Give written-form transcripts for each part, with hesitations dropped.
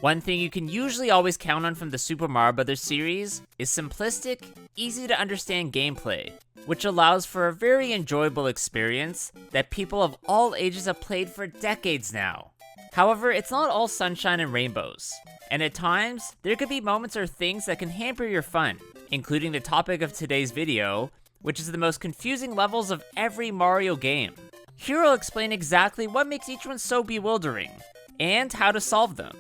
One thing you can usually always count on from the Super Mario Bros. Series is simplistic, easy to understand gameplay, which allows for a very enjoyable experience that people of all ages have played for decades now. However, it's not all sunshine and rainbows, and at times, there could be moments or things that can hamper your fun, including the topic of today's video, which is the most confusing levels of every Mario game. Here I'll explain exactly what makes each one so bewildering, and how to solve them.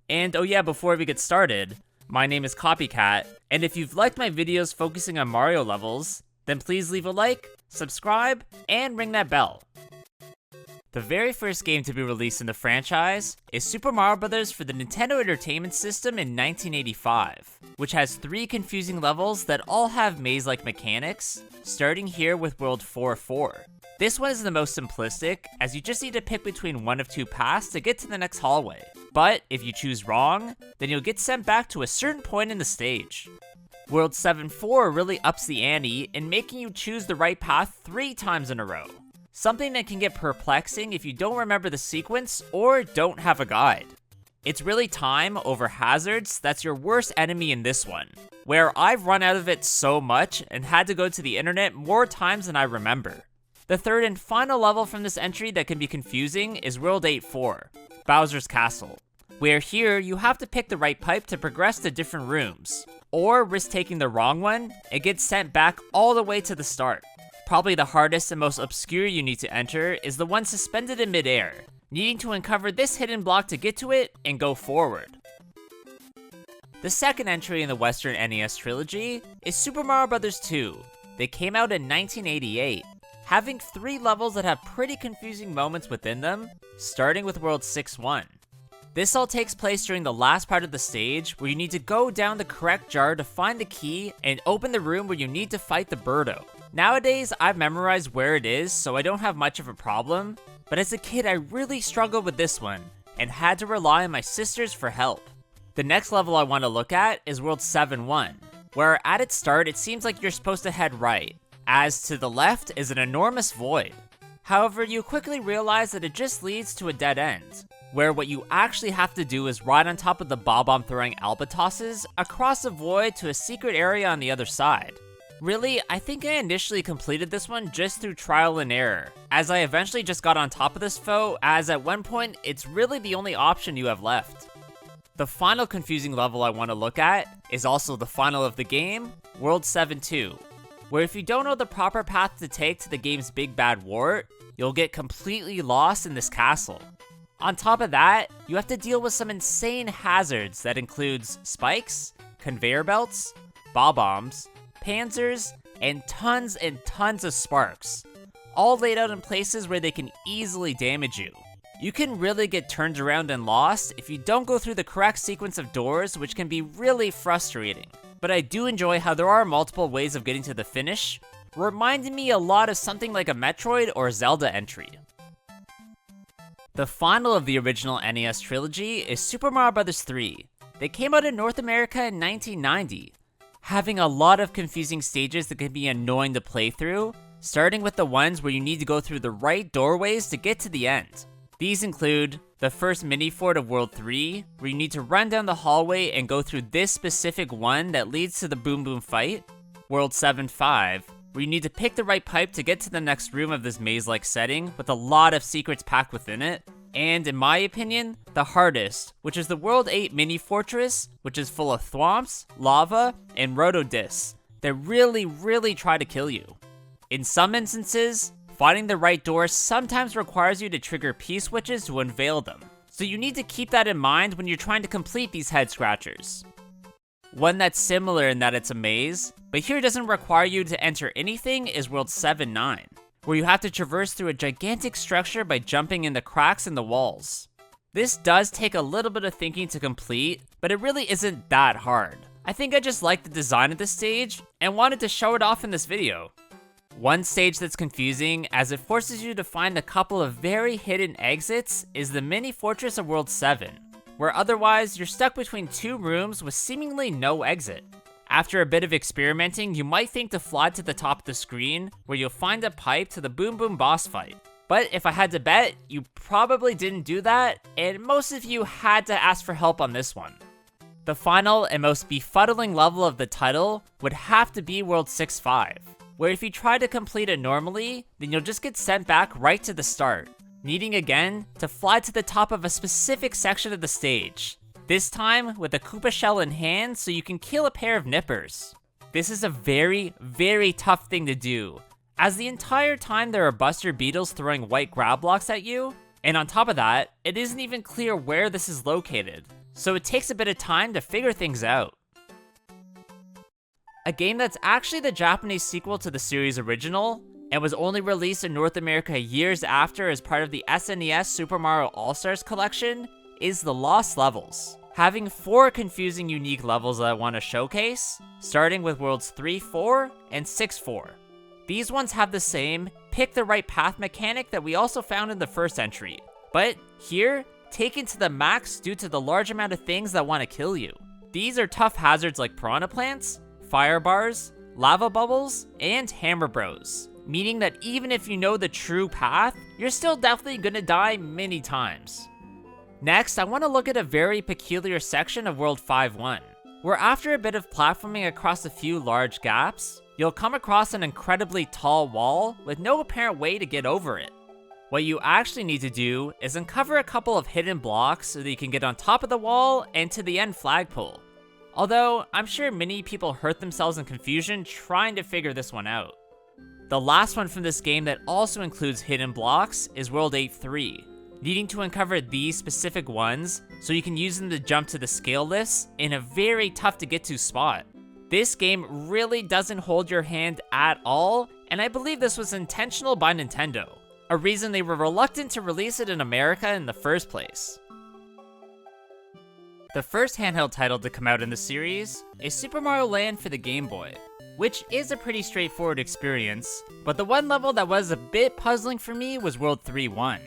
And oh yeah, before we get started, my name is Copycat, and if you've liked my videos focusing on Mario levels, then please leave a like, subscribe, and ring that bell. The very first game to be released in the franchise is Super Mario Bros. For the Nintendo Entertainment System in 1985, which has 3 confusing levels that all have maze-like mechanics, starting here with World 4-4. This one is the most simplistic, as you just need to pick between one of 2 paths to get to the next hallway. But if you choose wrong, then you'll get sent back to a certain point in the stage. World 7-4 really ups the ante in making you choose the right path 3 times in a row. Something that can get perplexing if you don't remember the sequence or don't have a guide. It's really time over hazards that's your worst enemy in this one, where I've run out of it so much and had to go to the internet more times than I remember. The third and final level from this entry that can be confusing is World 8-4, Bowser's Castle, where here you have to pick the right pipe to progress to different rooms, or risk taking the wrong one and get sent back all the way to the start. Probably the hardest and most obscure you need to enter is the one suspended in midair, needing to uncover this hidden block to get to it and go forward. The second entry in the Western NES trilogy is Super Mario Bros. 2. They came out in 1988, having 3 levels that have pretty confusing moments within them, starting with World 6-1. This all takes place during the last part of the stage, where you need to go down the correct jar to find the key and open the room where you need to fight the Birdo. Nowadays, I've memorized where it is, so I don't have much of a problem, but as a kid I really struggled with this one, and had to rely on my sisters for help. The next level I want to look at is World 7-1, where at its start it seems like you're supposed to head right, as to the left is an enormous void. However, you quickly realize that it just leads to a dead end, where what you actually have to do is ride on top of the bob-omb throwing albatrosses across the void to a secret area on the other side. Really, I think I initially completed this one just through trial and error, as I eventually just got on top of this foe, as at one point, it's really the only option you have left. The final confusing level I want to look at is also the final of the game, World 7-2, where if you don't know the proper path to take to the game's big bad wart, you'll get completely lost in this castle. On top of that, you have to deal with some insane hazards that includes spikes, conveyor belts, bob-ombs, panzers, and tons of sparks, all laid out in places where they can easily damage you. You can really get turned around and lost if you don't go through the correct sequence of doors, which can be really frustrating. But I do enjoy how there are multiple ways of getting to the finish, reminding me a lot of something like a Metroid or Zelda entry. The final of the original NES trilogy is Super Mario Bros. 3. They came out in North America in 1990. Having a lot of confusing stages that can be annoying to play through, starting with the ones where you need to go through the right doorways to get to the end. These include the first mini-fort of World 3, where you need to run down the hallway and go through this specific one that leads to the Boom Boom fight, World 7-5, where you need to pick the right pipe to get to the next room of this maze-like setting with a lot of secrets packed within it, and in my opinion, the hardest, which is the World 8 mini fortress, which is full of thwomps, lava, and rotodiscs that really try to kill you. In some instances, finding the right door sometimes requires you to trigger P-switches to unveil them, so you need to keep that in mind when you're trying to complete these head scratchers. One that's similar in that it's a maze, but here doesn't require you to enter anything is World 7-9. Where you have to traverse through a gigantic structure by jumping in the cracks in the walls. This does take a little bit of thinking to complete, but it really isn't that hard. I think I just liked the design of this stage, and wanted to show it off in this video. One stage that's confusing, as it forces you to find a couple of very hidden exits, is the mini fortress of World 7, where otherwise you're stuck between 2 rooms with seemingly no exit. After a bit of experimenting, you might think to fly to the top of the screen, where you'll find a pipe to the Boom Boom boss fight. But if I had to bet, you probably didn't do that, and most of you had to ask for help on this one. The final and most befuddling level of the title would have to be World 6-5, where if you try to complete it normally, then you'll just get sent back right to the start, needing again to fly to the top of a specific section of the stage, this time with a Koopa shell in hand so you can kill a pair of nippers. This is a very, very tough thing to do, as the entire time there are Buster Beetles throwing white grab blocks at you, and on top of that, it isn't even clear where this is located, so it takes a bit of time to figure things out. A game that's actually the Japanese sequel to the series original, and was only released in North America years after as part of the SNES Super Mario All-Stars collection, is The Lost Levels, having 4 confusing unique levels that I want to showcase, starting with Worlds 3-4 and 6-4. These ones have the same pick the right path mechanic that we also found in the first entry, but here, taken to the max due to the large amount of things that want to kill you. These are tough hazards like piranha plants, fire bars, lava bubbles, and hammer bros, meaning that even if you know the true path, you're still definitely gonna die many times. Next, I want to look at a very peculiar section of World 5-1, where after a bit of platforming across a few large gaps, you'll come across an incredibly tall wall with no apparent way to get over it. What you actually need to do is uncover a couple of hidden blocks so that you can get on top of the wall and to the end flagpole. Although, I'm sure many people hurt themselves in confusion trying to figure this one out. The last one from this game that also includes hidden blocks is World 8-3, needing to uncover these specific ones so you can use them to jump to the scale lifts in a very tough to get to spot. This game really doesn't hold your hand at all, and I believe this was intentional by Nintendo, a reason they were reluctant to release it in America in the first place. The first handheld title to come out in the series is Super Mario Land for the Game Boy, which is a pretty straightforward experience, but the one level that was a bit puzzling for me was World 3-1.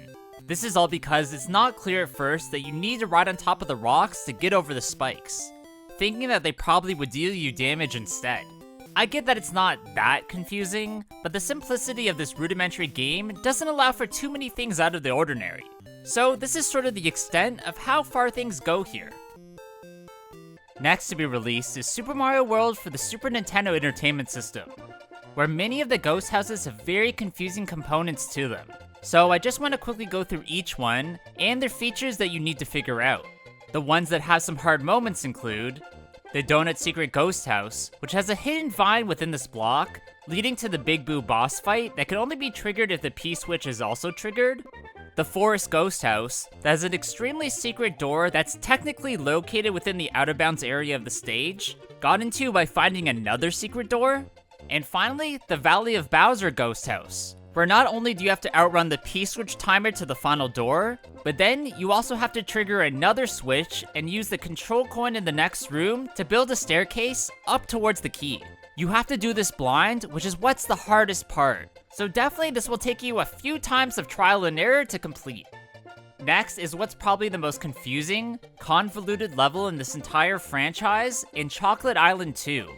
This is all because it's not clear at first that you need to ride on top of the rocks to get over the spikes, thinking that they probably would deal you damage instead. I get that it's not that confusing, but the simplicity of this rudimentary game doesn't allow for too many things out of the ordinary. So this is sort of the extent of how far things go here. Next to be released is Super Mario World for the Super Nintendo Entertainment System, where many of the ghost houses have very confusing components to them. So I just want to quickly go through each one and their features that you need to figure out. The ones that have some hard moments include the Donut Secret Ghost House, which has a hidden vine within this block, leading to the Big Boo boss fight that can only be triggered if the P-switch is also triggered. The Forest Ghost House, that has an extremely secret door that's technically located within the out-of-bounds area of the stage, got into by finding another secret door. And finally, the Valley of Bowser Ghost House, where not only do you have to outrun the P-switch timer to the final door, but then you also have to trigger another switch and use the control coin in the next room to build a staircase up towards the key. You have to do this blind, which is what's the hardest part. So definitely this will take you a few times of trial and error to complete. Next is what's probably the most confusing, convoluted level in this entire franchise in Chocolate Island 2,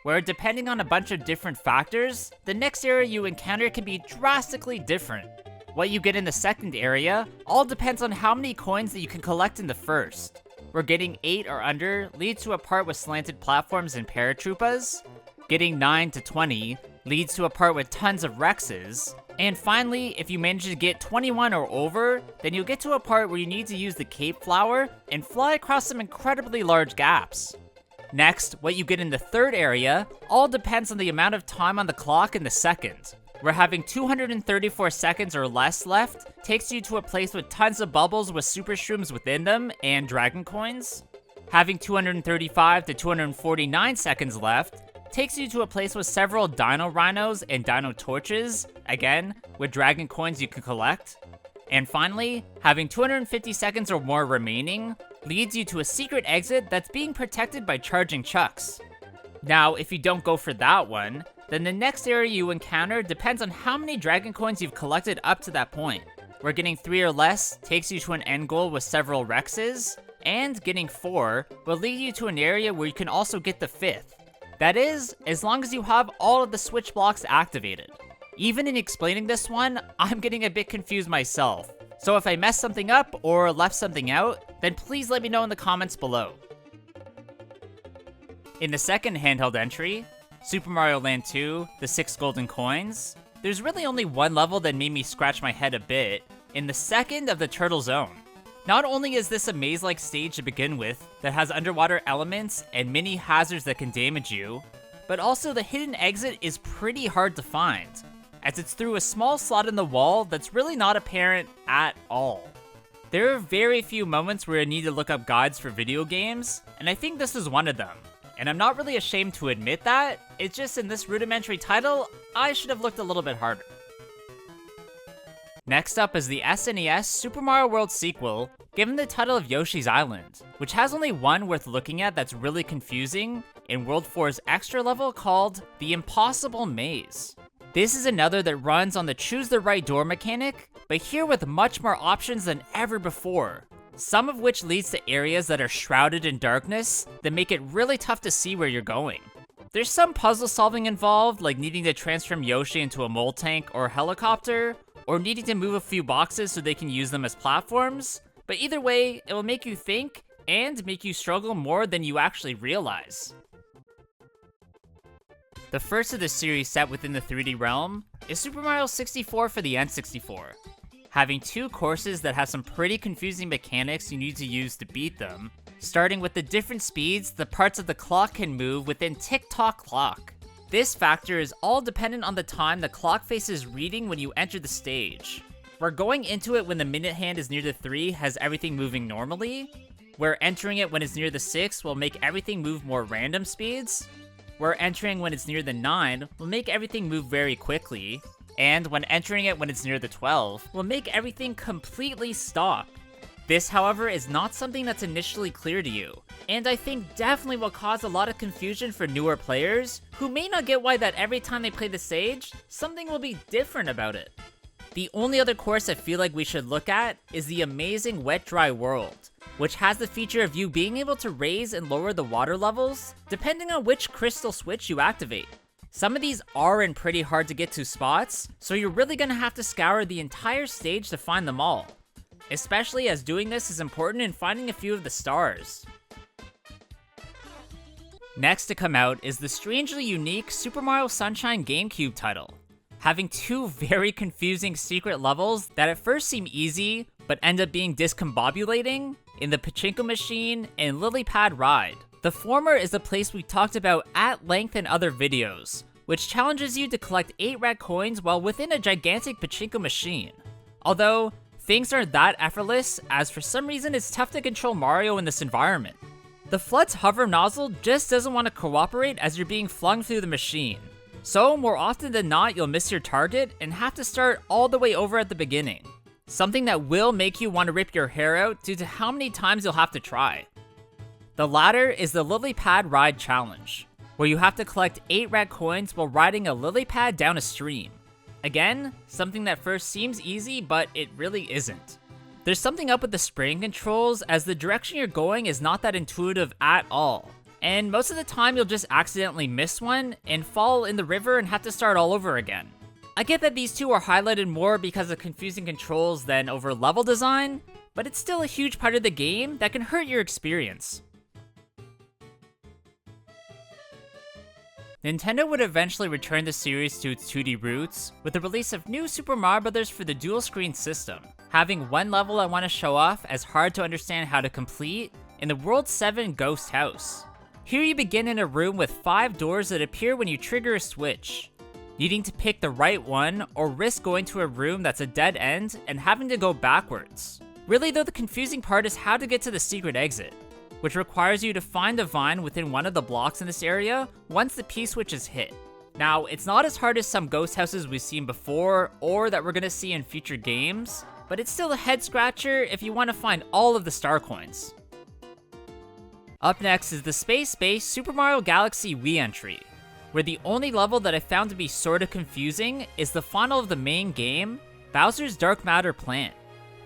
where depending on a bunch of different factors, the next area you encounter can be drastically different. What you get in the second area all depends on how many coins that you can collect in the first, where getting 8 or under leads to a part with slanted platforms and paratroopas, getting 9 to 20 leads to a part with tons of Rexes, and finally, if you manage to get 21 or over, then you'll get to a part where you need to use the Cape Flower and fly across some incredibly large gaps. Next, what you get in the third area all depends on the amount of time on the clock in the second, where having 234 seconds or less left takes you to a place with tons of bubbles with super shrooms within them and dragon coins. Having 235 to 249 seconds left takes you to a place with several Dino Rhinos and Dino Torches, again, with dragon coins you can collect. And finally, having 250 seconds or more remaining leads you to a secret exit that's being protected by charging chucks. Now, if you don't go for that one, then the next area you encounter depends on how many dragon coins you've collected up to that point, where getting 3 or less takes you to an end goal with several Rexes, and getting 4 will lead you to an area where you can also get the 5th. That is, as long as you have all of the switch blocks activated. Even in explaining this one, I'm getting a bit confused myself. So if I messed something up or left something out, then please let me know in the comments below. In the second handheld entry, Super Mario Land 2, The 6 Golden Coins, there's really only one level that made me scratch my head a bit, in the second of the Turtle Zone. Not only is this a maze-like stage to begin with that has underwater elements and mini hazards that can damage you, but also the hidden exit is pretty hard to find, as it's through a small slot in the wall that's really not apparent at all. There are very few moments where I need to look up guides for video games, and I think this is one of them. And I'm not really ashamed to admit that, it's just in this rudimentary title, I should have looked a little bit harder. Next up is the SNES Super Mario World sequel, given the title of Yoshi's Island, which has only one worth looking at that's really confusing, in World 4's extra level called The Impossible Maze. This is another that runs on the choose the right door mechanic, but here with much more options than ever before. Some of which leads to areas that are shrouded in darkness that make it really tough to see where you're going. There's some puzzle solving involved, like needing to transform Yoshi into a mole tank or a helicopter, or needing to move a few boxes so they can use them as platforms, but either way, it will make you think and make you struggle more than you actually realize. The first of the series set within the 3D realm is Super Mario 64 for the N64. Having two courses that have some pretty confusing mechanics you need to use to beat them, starting with the different speeds the parts of the clock can move within tick-tock clock. This factor is all dependent on the time the clock face is reading when you enter the stage. Where going into it when the minute hand is near the 3 has everything moving normally, where entering it when it's near the 6 will make everything move more random speeds, where entering when it's near the 9 will make everything move very quickly, and when entering it when it's near the 12, will make everything completely stop. This, however, is not something that's initially clear to you, and I think definitely will cause a lot of confusion for newer players who may not get why that every time they play the stage, something will be different about it. The only other course I feel like we should look at is the amazing Wet Dry World, which has the feature of you being able to raise and lower the water levels depending on which crystal switch you activate. Some of these are in pretty hard to get to spots, so you're really gonna have to scour the entire stage to find them all. Especially as doing this is important in finding a few of the stars. Next to come out is the strangely unique Super Mario Sunshine GameCube title, having two very confusing secret levels that at first seem easy, but end up being discombobulating in the Pachinko Machine and Lily Pad Ride. The former is a place we talked about at length in other videos, which challenges you to collect 8 red coins while within a gigantic Pachinko machine. Although, things aren't that effortless, as for some reason it's tough to control Mario in this environment. The FLUDD's hover nozzle just doesn't want to cooperate as you're being flung through the machine. So, more often than not, you'll miss your target and have to start all the way over at the beginning. Something that will make you want to rip your hair out due to how many times you'll have to try. The latter is the Lily Pad Ride Challenge, where you have to collect 8 red coins while riding a lily pad down a stream. Again, something that first seems easy, but it really isn't. There's something up with the spraying controls, as the direction you're going is not that intuitive at all. And most of the time you'll just accidentally miss one and fall in the river and have to start all over again. I get that these two are highlighted more because of confusing controls than over level design, but it's still a huge part of the game that can hurt your experience. Nintendo would eventually return the series to its 2D roots with the release of New Super Mario Bros. For the dual screen system, having one level I want to show off as hard to understand how to complete in the World 7 Ghost House. Here you begin in a room with 5 doors that appear when you trigger a switch, needing to pick the right one or risk going to a room that's a dead end and having to go backwards. Really though, the confusing part is how to get to the secret exit, which requires you to find a vine within one of the blocks in this area once the P-switch is hit. Now, it's not as hard as some ghost houses we've seen before or that we're gonna see in future games, but it's still a head scratcher if you want to find all of the star coins. Up next is the space-based Super Mario Galaxy Wii entry, where the only level that I found to be sorta confusing is the final of the main game, Bowser's Dark Matter Plant.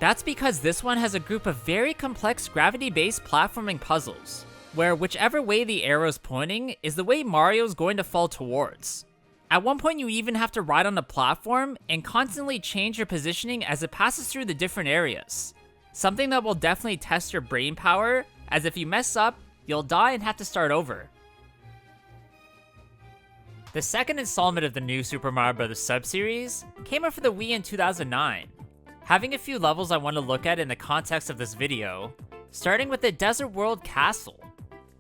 That's because this one has a group of very complex gravity-based platforming puzzles, where whichever way the arrow's pointing is the way Mario's going to fall towards. At one point, you even have to ride on a platform and constantly change your positioning as it passes through the different areas. Something that will definitely test your brain power, as if you mess up, you'll die and have to start over. The second installment of the new Super Mario Bros. Sub-series came out for the Wii in 2009. Having a few levels I want to look at in the context of this video, starting with the Desert World Castle.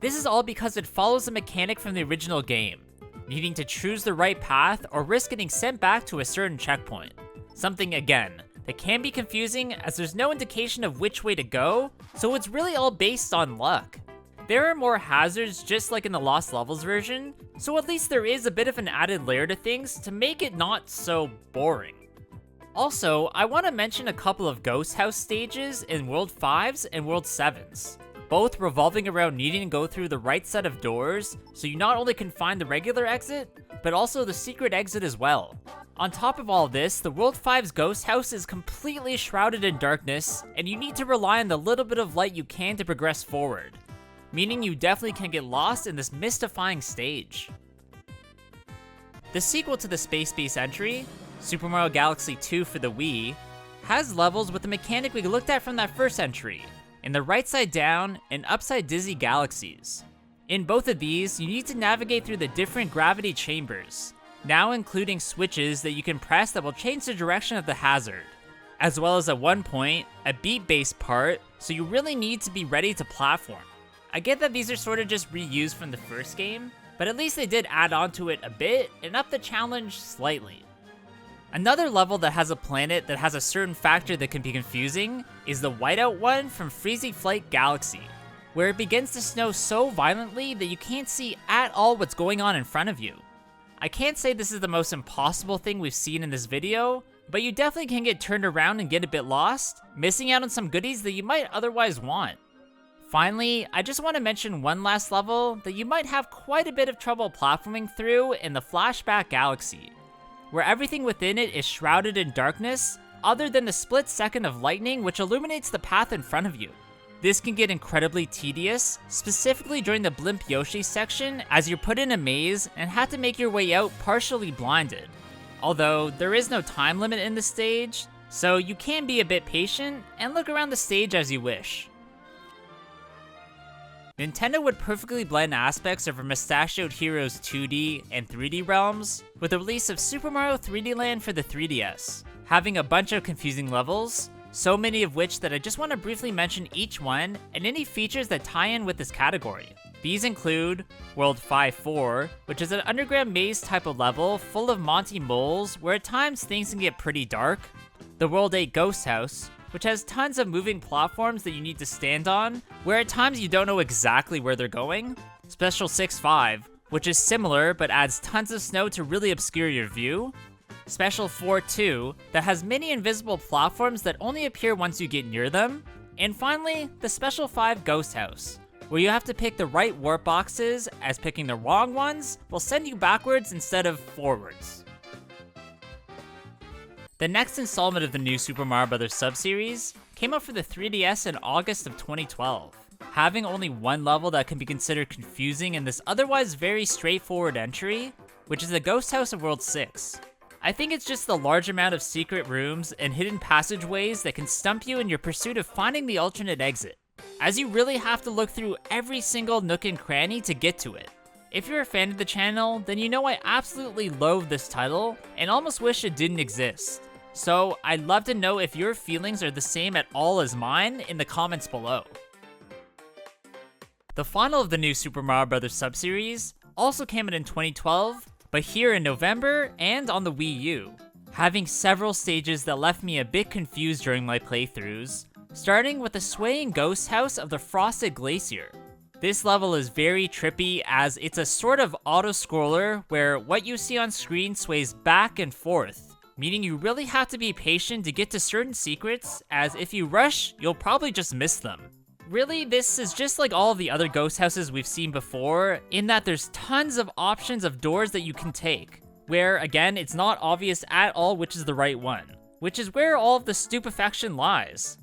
This is all because it follows a mechanic from the original game, needing to choose the right path or risk getting sent back to a certain checkpoint. Something, again, that can be confusing as there's no indication of which way to go, so it's really all based on luck. There are more hazards just like in the Lost Levels version, so at least there is a bit of an added layer to things to make it not so boring. Also, I want to mention a couple of Ghost House stages in World 5s and World 7s, both revolving around needing to go through the right set of doors, so you not only can find the regular exit, but also the secret exit as well. On top of all this, the World 5's Ghost House is completely shrouded in darkness, and you need to rely on the little bit of light you can to progress forward, meaning you definitely can get lost in this mystifying stage. The sequel to the Space Beast entry, Super Mario Galaxy 2 for the Wii, has levels with the mechanic we looked at from that first entry, in the right side down and upside dizzy galaxies. In both of these, you need to navigate through the different gravity chambers, now including switches that you can press that will change the direction of the hazard, as well as at one point, a beat-based part, so you really need to be ready to platform. I get that these are sort of just reused from the first game, but at least they did add on to it a bit and up the challenge slightly. Another level that has a planet that has a certain factor that can be confusing is the whiteout one from Freezy Flight Galaxy, where it begins to snow so violently that you can't see at all what's going on in front of you. I can't say this is the most impossible thing we've seen in this video, but you definitely can get turned around and get a bit lost, missing out on some goodies that you might otherwise want. Finally, I just want to mention one last level that you might have quite a bit of trouble platforming through in the Flashback Galaxy, where everything within it is shrouded in darkness other than the split second of lightning which illuminates the path in front of you. This can get incredibly tedious, specifically during the Blimp Yoshi section as you're put in a maze and have to make your way out partially blinded. Although, there is no time limit in this stage, so you can be a bit patient and look around the stage as you wish. Nintendo would perfectly blend aspects of her Mustachioed Heroes 2D and 3D realms with the release of Super Mario 3D Land for the 3DS, having a bunch of confusing levels, so many of which that I just want to briefly mention each one and any features that tie in with this category. These include World 5-4, which is an underground maze type of level full of Monty moles where at times things can get pretty dark, the World 8 Ghost House, which has tons of moving platforms that you need to stand on, where at times you don't know exactly where they're going, Special 6-5, which is similar but adds tons of snow to really obscure your view, Special 4-2, that has many invisible platforms that only appear once you get near them, and finally, the Special 5 Ghost House, where you have to pick the right warp boxes, as picking the wrong ones will send you backwards instead of forwards. The next installment of the new Super Mario Bros. Sub-series came out for the 3DS in August of 2012, having only one level that can be considered confusing in this otherwise very straightforward entry, which is the Ghost House of World 6. I think it's just the large amount of secret rooms and hidden passageways that can stump you in your pursuit of finding the alternate exit, as you really have to look through every single nook and cranny to get to it. If you're a fan of the channel, then you know I absolutely loathe this title and almost wish it didn't exist. So I'd love to know if your feelings are the same at all as mine in the comments below. The final of the new Super Mario Bros. Sub-series also came out in 2012, but here in November and on the Wii U, having several stages that left me a bit confused during my playthroughs, starting with the swaying ghost house of the Frosted Glacier. This level is very trippy as it's a sort of auto-scroller where what you see on screen sways back and forth, meaning you really have to be patient to get to certain secrets, as if you rush, you'll probably just miss them. Really, this is just like all of the other ghost houses we've seen before, in that there's tons of options of doors that you can take, where again, it's not obvious at all which is the right one, which is where all of the stupefaction lies.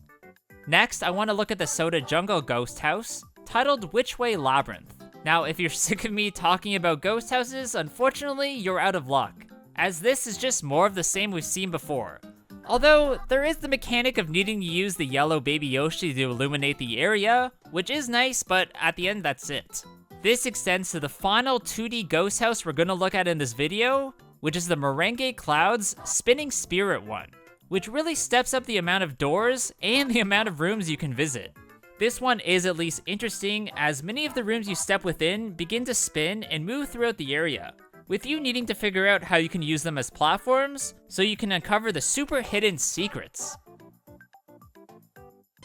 Next, I want to look at the Soda Jungle ghost house, titled Which Way Labyrinth. Now, if you're sick of me talking about ghost houses, unfortunately, you're out of luck, as this is just more of the same we've seen before. Although, there is the mechanic of needing to use the yellow baby Yoshi to illuminate the area, which is nice, but at the end, that's it. This extends to the final 2D ghost house we're gonna look at in this video, which is the Merengue Clouds Spinning Spirit one, which really steps up the amount of doors and the amount of rooms you can visit. This one is at least interesting, as many of the rooms you step within begin to spin and move throughout the area, with you needing to figure out how you can use them as platforms so you can uncover the super hidden secrets.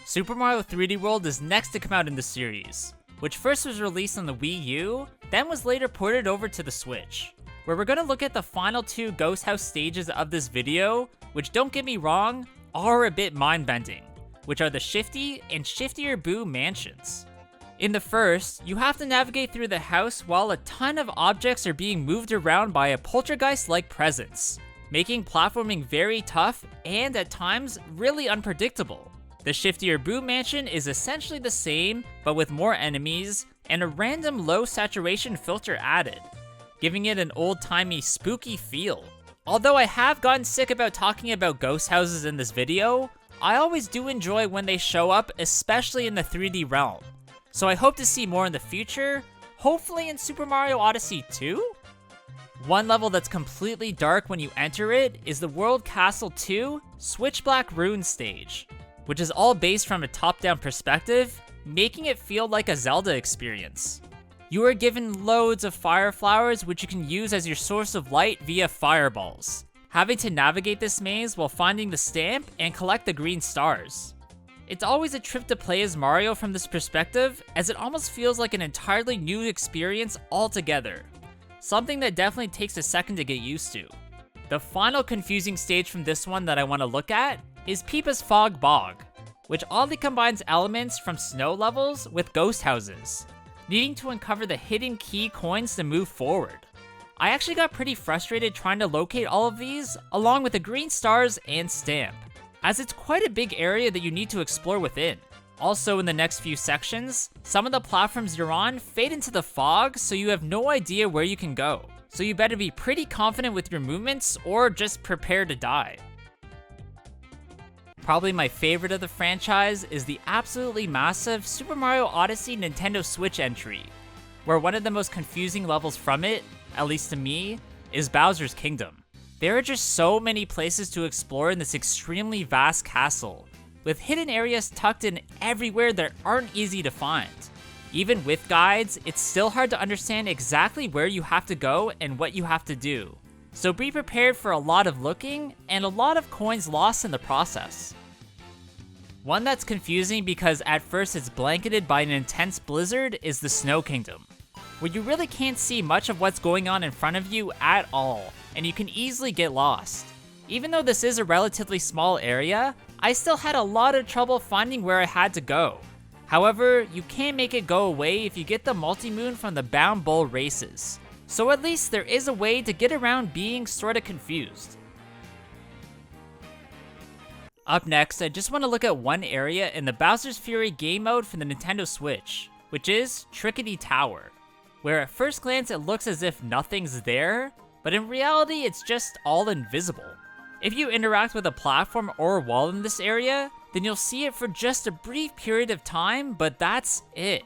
Super Mario 3D World is next to come out in the series, which first was released on the Wii U, then was later ported over to the Switch, where we're gonna look at the final 2 Ghost House stages of this video, which, don't get me wrong, are a bit mind-bending, which are the Shifty and Shiftier Boo mansions. In the first, you have to navigate through the house while a ton of objects are being moved around by a poltergeist-like presence, making platforming very tough and at times really unpredictable. The Shiftier Boo mansion is essentially the same, but with more enemies and a random low saturation filter added, giving it an old-timey spooky feel. Although I have gotten sick about talking about ghost houses in this video, I always do enjoy when they show up, especially in the 3D realm. So I hope to see more in the future, hopefully in Super Mario Odyssey 2? One level that's completely dark when you enter it is the World Castle 2 Switchblack Rune stage, which is all based from a top-down perspective, making it feel like a Zelda experience. You are given loads of fire flowers which you can use as your source of light via fireballs, having to navigate this maze while finding the stamp and collect the green stars. It's always a trip to play as Mario from this perspective, as it almost feels like an entirely new experience altogether, something that definitely takes a second to get used to. The final confusing stage from this one that I want to look at is Peepa's Fog Bog, which oddly combines elements from snow levels with ghost houses, needing to uncover the hidden key coins to move forward. I actually got pretty frustrated trying to locate all of these, along with the green stars and stamp, as it's quite a big area that you need to explore within. Also, in the next few sections, some of the platforms you're on fade into the fog, so you have no idea where you can go. So you better be pretty confident with your movements, or just prepare to die. Probably my favorite of the franchise is the absolutely massive Super Mario Odyssey Nintendo Switch entry, where one of the most confusing levels from it, at least to me, is Bowser's Kingdom. There are just so many places to explore in this extremely vast castle, with hidden areas tucked in everywhere that aren't easy to find. Even with guides, it's still hard to understand exactly where you have to go and what you have to do. So be prepared for a lot of looking and a lot of coins lost in the process. One that's confusing because at first it's blanketed by an intense blizzard is the Snow Kingdom, where you really can't see much of what's going on in front of you at all, and you can easily get lost. Even though this is a relatively small area, I still had a lot of trouble finding where I had to go. However, you can make it go away if you get the multi-moon from the Bound Bull races. So at least there is a way to get around being sorta confused. Up next, I just want to look at one area in the Bowser's Fury game mode for the Nintendo Switch, which is Trickety Tower, where at first glance it looks as if nothing's there, but in reality it's just all invisible. If you interact with a platform or a wall in this area, then you'll see it for just a brief period of time, but that's it.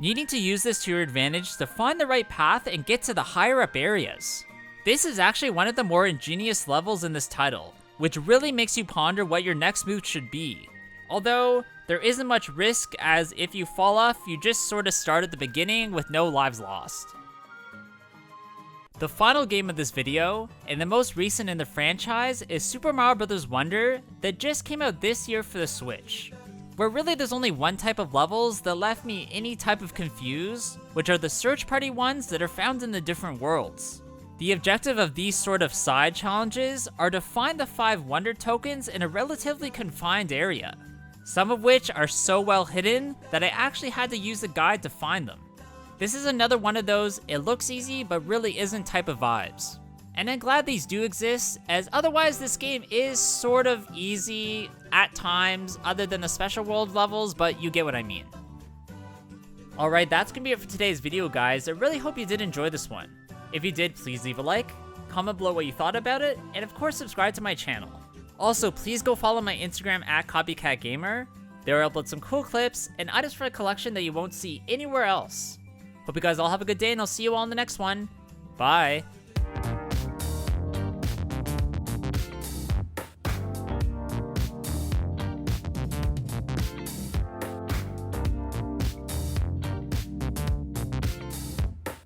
Needing to use this to your advantage to find the right path and get to the higher up areas. This is actually one of the more ingenious levels in this title, which really makes you ponder what your next move should be. Although, there isn't much risk, as if you fall off, you just sorta start at the beginning with no lives lost. The final game of this video, and the most recent in the franchise, is Super Mario Bros. Wonder that just came out this year for the Switch, where really there's only one type of levels that left me any type of confused, which are the search party ones that are found in the different worlds. The objective of these sort of side challenges are to find the 5 Wonder tokens in a relatively confined area, some of which are so well hidden that I actually had to use a guide to find them. This is another one of those it looks easy but really isn't type of vibes. And I'm glad these do exist, as otherwise this game is sort of easy at times other than the special world levels, but you get what I mean. Alright, that's gonna be it for today's video, guys. I really hope you did enjoy this one. If you did, please leave a like, comment below what you thought about it, and of course subscribe to my channel. Also, please go follow my Instagram at Copycat Gamer. There I upload some cool clips and items for a collection that you won't see anywhere else. Hope you guys all have a good day, and I'll see you all in the next one. Bye!